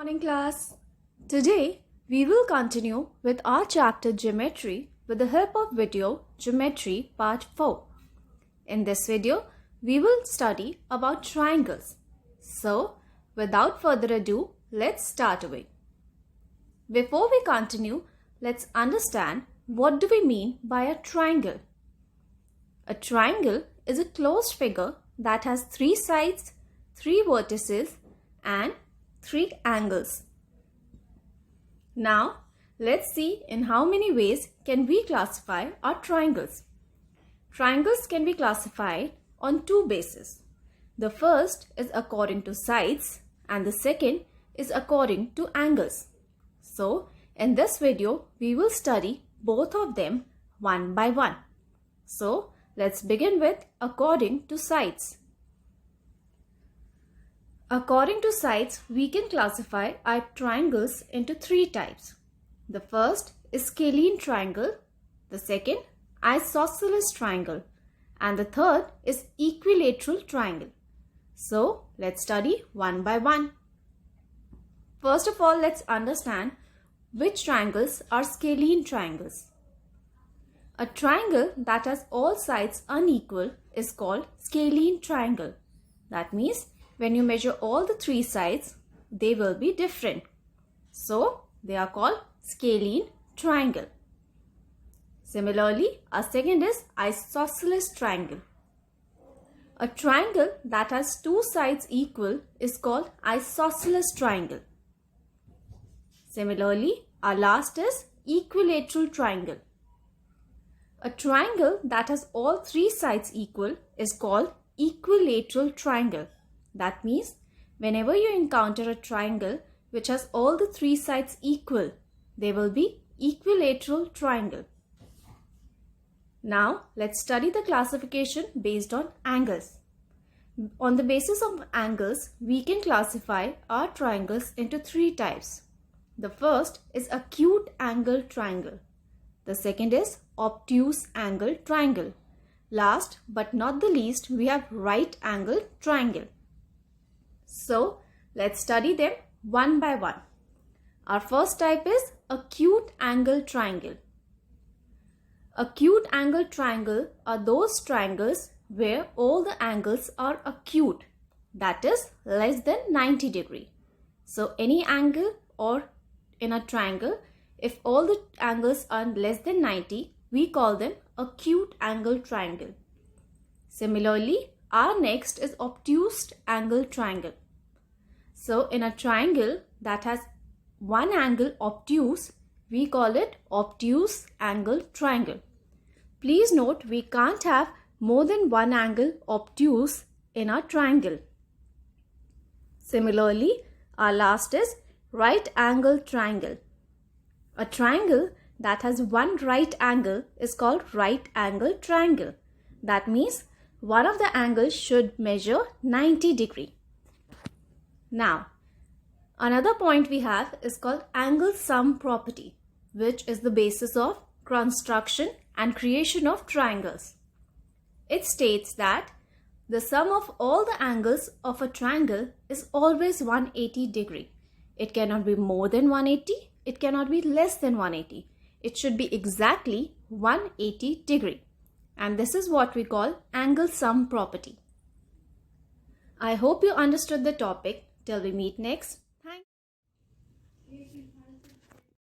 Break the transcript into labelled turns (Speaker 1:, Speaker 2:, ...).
Speaker 1: Morning class. Today we will continue with our chapter Geometry with the help of video Geometry Part 4. In this video we will study about triangles. So without further ado, let's start away. Before we continue, let's understand what do we mean by a triangle. A triangle is a closed figure that has 3 sides, 3 vertices and 3 angles. Now, let's see in how many ways can we classify our triangles. Triangles can be classified on 2 bases. The first is according to sides and the second is according to angles. So, in this video, we will study both of them one by one. So, let's begin with according to sides. According to sides, we can classify our triangles into 3 types. The first is Scalene Triangle, the second Isosceles Triangle, and the third is Equilateral Triangle. So, let's study one by one. First of all, let's understand which triangles are Scalene triangles. A triangle that has all sides unequal is called Scalene Triangle. That means when you measure all the 3 sides, they will be different. So, they are called Scalene Triangle. Similarly, our second is Isosceles Triangle. A triangle that has 2 sides equal is called Isosceles Triangle. Similarly, our last is Equilateral Triangle. A triangle that has all 3 sides equal is called Equilateral Triangle. That means whenever you encounter a triangle which has all the 3 sides equal, they will be Equilateral Triangle. Now, let's study the classification based on angles. On the basis of angles, we can classify our triangles into 3 types. The first is Acute Angle Triangle. The second is Obtuse Angle Triangle. Last but not the least, we have Right Angle Triangle. So, let's study them one by one. Our first type is Acute Angle Triangle. Acute Angle Triangle are those triangles where all the angles are acute, that is less than 90 degree. So, any angle or in a triangle, if all the angles are less than 90, we call them Acute Angle Triangle. Similarly, our next is Obtuse Angle Triangle. So, in a triangle that has one angle obtuse, we call it Obtuse Angle Triangle. Please note, we can't have more than one angle obtuse in our triangle. Similarly, our last is Right Angle Triangle. A triangle that has one right angle is called Right Angle Triangle. That means one of the angles should measure 90 degree. Now, another point we have is called angle sum property, which is the basis of construction and creation of triangles. It states that the sum of all the angles of a triangle is always 180 degree. It cannot be more than 180, it cannot be less than 180. It should be exactly 180 degree. And this is what we call angle sum property. I hope you understood the topic. Till we meet next,